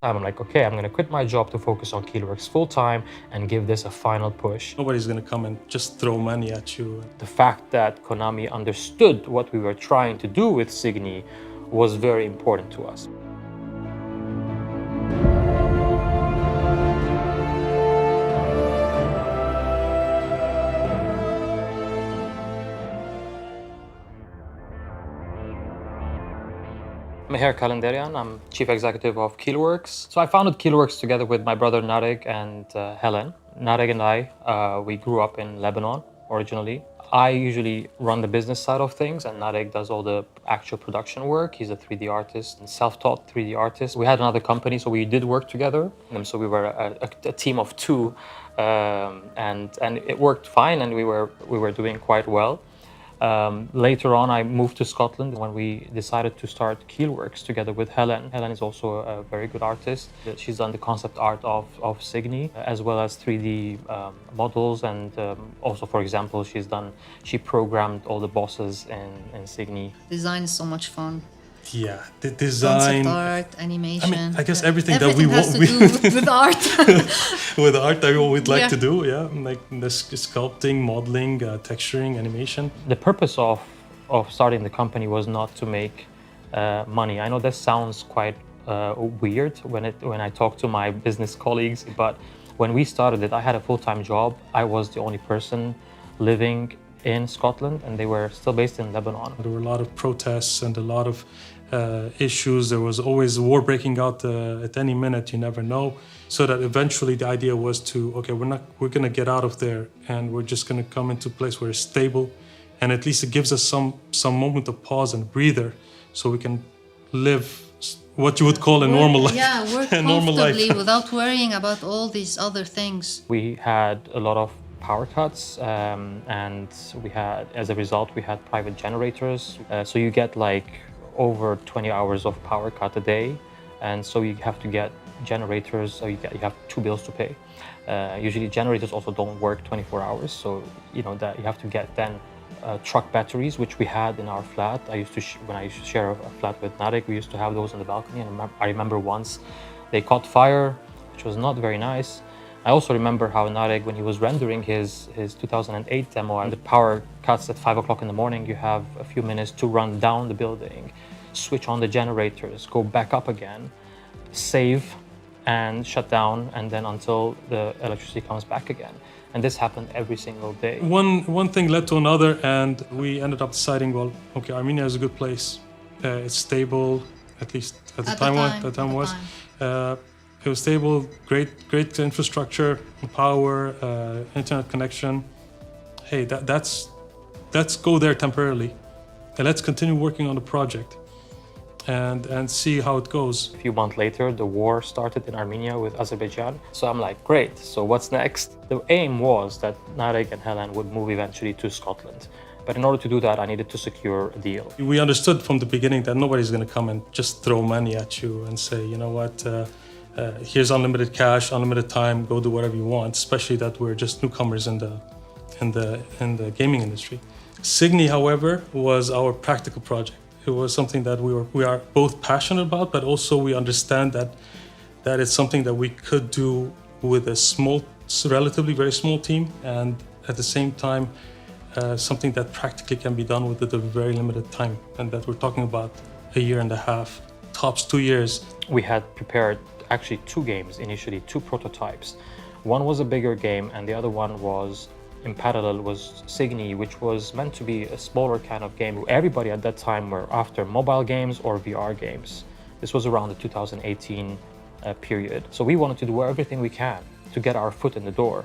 I'm like, okay, I'm gonna quit my job to focus on Keelworks full-time and give this a final push. Nobody's gonna come and just throw money at you. The fact that Konami understood what we were trying to do with Cygni was very important to us. Meher Kalenderian, I'm Chief Executive of Keelworks. So I founded Keelworks together with my brother Narek and Helen. Narek and I, we grew up in Lebanon originally. I usually run the business side of things and Narek does all the actual production work. He's a 3D artist and self-taught 3D artist. We had another company, so we did work together. And so we were a team of two and it worked fine and we were doing quite well. Later on, I moved to Scotland when we decided to start Keelworks together with Helen. Helen is also a very good artist. She's done the concept art of Cygni, as well as 3D models. And also, for example, she programmed all the bosses in Cygni. Design is so much fun. Yeah, the design, concept art, animation. I mean, I guess everything that we want has to do with art. with art that we'd like to do, yeah, like the sculpting, modeling, texturing, animation. The purpose of starting the company was not to make money. I know this sounds quite weird when I talk to my business colleagues, but when we started it, I had a full-time job. I was the only person living in Scotland, and they were still based in Lebanon. There were a lot of protests and a lot of issues. There was always a war breaking out at any minute. You never know. So that eventually the idea was to, okay, we're gonna get out of there, and we're just gonna come into a place where it's stable, and at least it gives us some moment of pause and breather, so we can live what you would call a normal life. Yeah, work comfortably without worrying about all these other things. We had a lot of power cuts and as a result we had private generators, so you get like over 20 hours of power cut a day, and so you have to get generators, so you have two bills to pay. Usually generators also don't work 24 hours, so you know that you have to get then truck batteries, which we had in our flat. When I used to share a flat with Narek, we used to have those on the balcony, and I remember once they caught fire, which was not very nice. I also remember how Narek, when he was rendering his 2008 demo, and the power cuts at 5 o'clock in the morning, you have a few minutes to run down the building, switch on the generators, go back up again, save and shut down, and then until the electricity comes back again. And this happened every single day. One thing led to another, and we ended up deciding, well, okay, Armenia is a good place. It's stable, at least at the time was. It was stable, great infrastructure, power, internet connection. Hey, let's go there temporarily, and let's continue working on the project, and see how it goes. A few months later, the war started in Armenia with Azerbaijan. So I'm like, great. So what's next? The aim was that Narek and Helen would move eventually to Scotland. But in order to do that, I needed to secure a deal. We understood from the beginning that nobody's going to come and just throw money at you and say, you know what. Here's unlimited cash, unlimited time, go do whatever you want, especially that we're just newcomers in the gaming industry. Cygni, however, was our practical project. It was something that we are both passionate about, but also we understand that it's something that we could do with a relatively very small team, and at the same time, something that practically can be done with a very limited time, and that we're talking about a year and a half, tops 2 years. We had prepared actually two games initially, two prototypes. One was a bigger game and the other one was in parallel was Cygni, which was meant to be a smaller kind of game. Everybody at that time were after mobile games or VR games. This was around the 2018 period. So we wanted to do everything we can to get our foot in the door.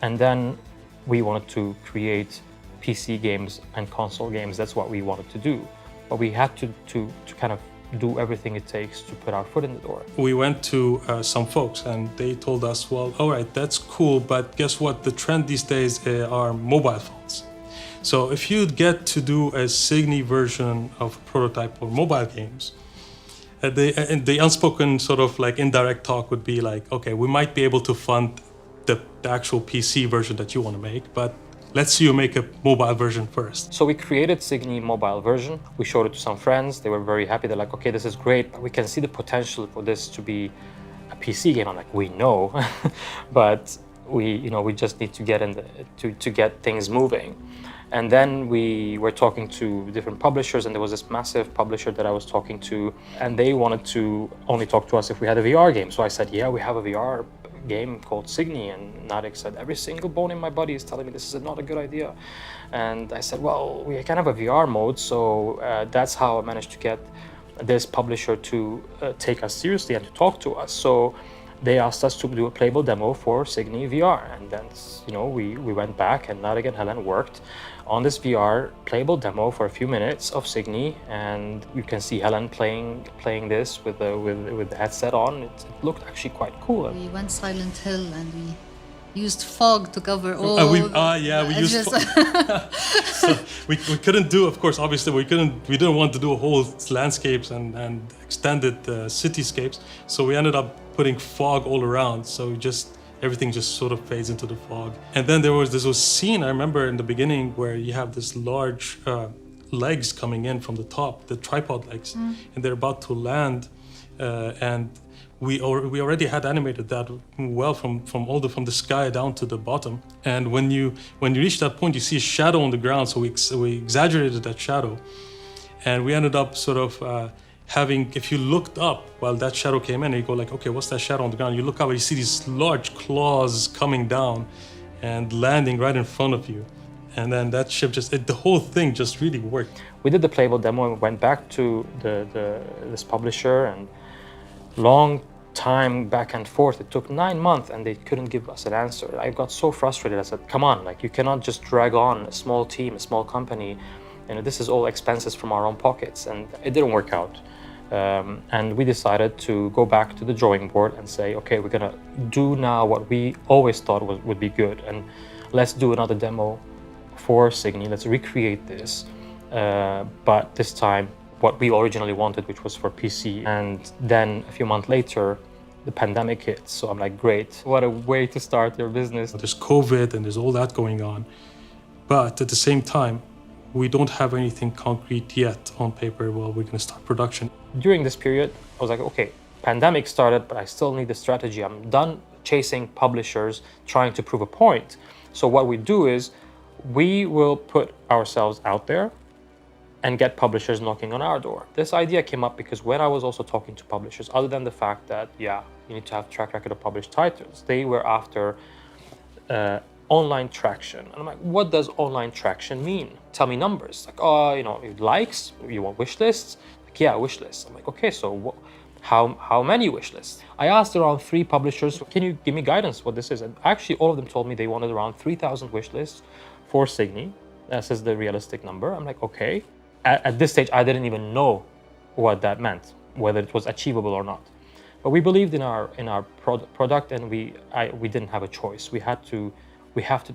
And then we wanted to create PC games and console games. That's what we wanted to do. But we had to kind of do everything it takes to put our foot in the door. We went to some folks and they told us, well, all right, that's cool, but guess what? The trend these days are mobile phones. So if you'd get to do a Cygni version of prototype for mobile games, the unspoken sort of like indirect talk would be like, okay, we might be able to fund the actual PC version that you want to make, but let's see you make a mobile version first. So we created Cygni mobile version. We showed it to some friends. They were very happy. They're like, okay, this is great. We can see the potential for this to be a PC game. I'm like, we know, but we just need to get to get things moving. And then we were talking to different publishers, and there was this massive publisher that I was talking to, and they wanted to only talk to us if we had a VR game. So I said, yeah, we have a VR game called Cygni, and Narek said, every single bone in my body is telling me this is not a good idea. And I said, well, we can have a VR mode. So that's how I managed to get this publisher to take us seriously and to talk to us. So they asked us to do a playable demo for Cygni VR, and then we went back, and Narek and Helen worked on this VR playable demo for a few minutes of Cygni, and you can see Helen playing this with the headset on. It looked actually quite cool. We went Silent Hill and we used fog to cover all. We used fog. So we couldn't do, of course, obviously we didn't want to do a whole landscapes and extended cityscapes, so we ended up putting fog all around. So everything just sort of fades into the fog. And then there was this scene, I remember in the beginning, where you have this large legs coming in from the top, the tripod legs, and they're about to land. And we already had animated that well from the sky down to the bottom. And when you reach that point, you see a shadow on the ground. So we exaggerated that shadow, and we ended up sort of if you looked up while that shadow came in, and you go like, okay, what's that shadow on the ground? You look up and you see these large claws coming down and landing right in front of you. And then that ship the whole thing just really worked. We did the playable demo and went back to this publisher, and long time back and forth. It took 9 months and they couldn't give us an answer. I got so frustrated. I said, come on, like, you cannot just drag on a small team, a small company. This is all expenses from our own pockets, and it didn't work out. And we decided to go back to the drawing board and say, okay, we're gonna do now what we always thought would be good, and let's do another demo for Cygni. Let's recreate this, but this time what we originally wanted, which was for PC. And then a few months later, the pandemic hit. So I'm like, great, what a way to start your business. There's COVID and there's all that going on, but at the same time, we don't have anything concrete yet on paper. Well, we're going to start production. During this period, I was like, okay, pandemic started, but I still need the strategy. I'm done chasing publishers, trying to prove a point. So what we do is we will put ourselves out there and get publishers knocking on our door. This idea came up because when I was also talking to publishers, other than the fact that, yeah, you need to have a track record of published titles, they were after online traction. And I'm like, what does online traction mean? Tell me numbers. Like, likes, you want wish lists? Like, yeah, wish lists. I'm like, okay, so how many wish lists? I asked around 3 publishers, can you give me guidance what this is? And actually all of them told me they wanted around 3,000 wish lists for Cygni. This is the realistic number. I'm like, okay. At this stage, I didn't even know what that meant, whether it was achievable or not. But we believed in our product, and we didn't have a choice. We have to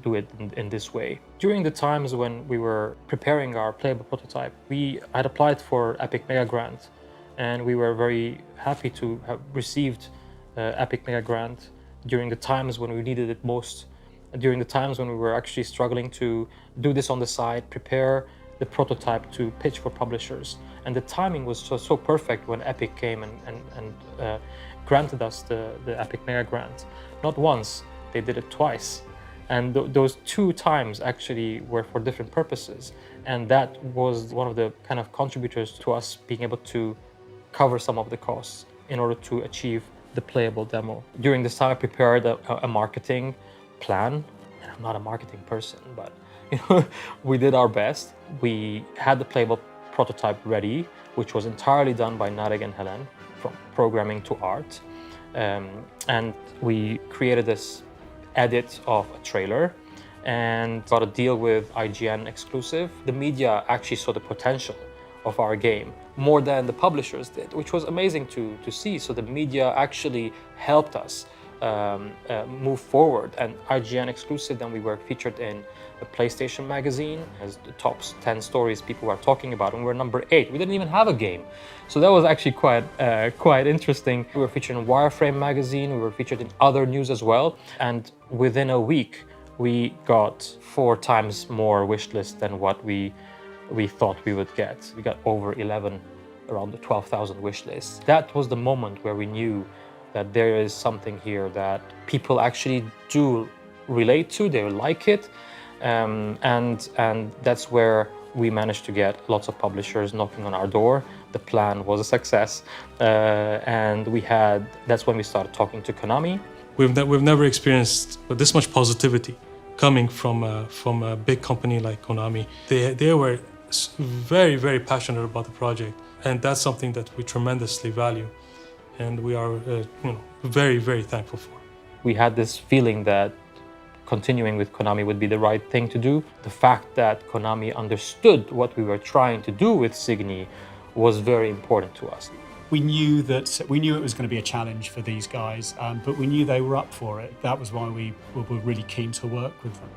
do it in this way. During the times when we were preparing our playable prototype, I had applied for Epic Mega Grant, and we were very happy to have received Epic Mega Grant during the times when we needed it most, during the times when we were actually struggling to do this on the side, prepare the prototype to pitch for publishers. And the timing was so perfect when Epic came and granted us the Epic Mega Grant. Not once, they did it twice. And those 2 times actually were for different purposes. And that was one of the kind of contributors to us being able to cover some of the costs in order to achieve the playable demo. During this time, I prepared a marketing plan. And I'm not a marketing person, but we did our best. We had the playable prototype ready, which was entirely done by Narek and Helen, from programming to art. And we created this edit of a trailer and got a deal with IGN exclusive. The media actually saw the potential of our game more than the publishers did, which was amazing to see. So the media actually helped us move forward. And IGN exclusive, then we were featured in the PlayStation magazine as the top 10 stories people were talking about, and we were number 8. We didn't even have a game. So that was actually quite interesting. We were featured in Wireframe magazine, we were featured in other news as well. And within a week, we got 4 times more wish lists than what we thought we would get. We got over 11, around the 12,000 wish lists. That was the moment where we knew that there is something here that people actually do relate to, they like it, and that's where we managed to get lots of publishers knocking on our door. The plan was a success, and that's when we started talking to Konami. We've never experienced this much positivity coming from a big company like Konami. They were very, very passionate about the project, and that's something that we tremendously value, and we are very, very thankful for. We had this feeling that continuing with Konami would be the right thing to do. The fact that Konami understood what we were trying to do with Cygni was very important to us. We knew it was going to be a challenge for these guys, but we knew they were up for it. That was why we were really keen to work with them.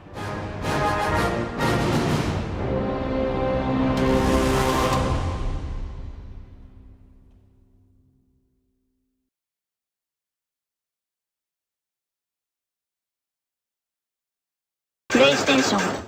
PlayStation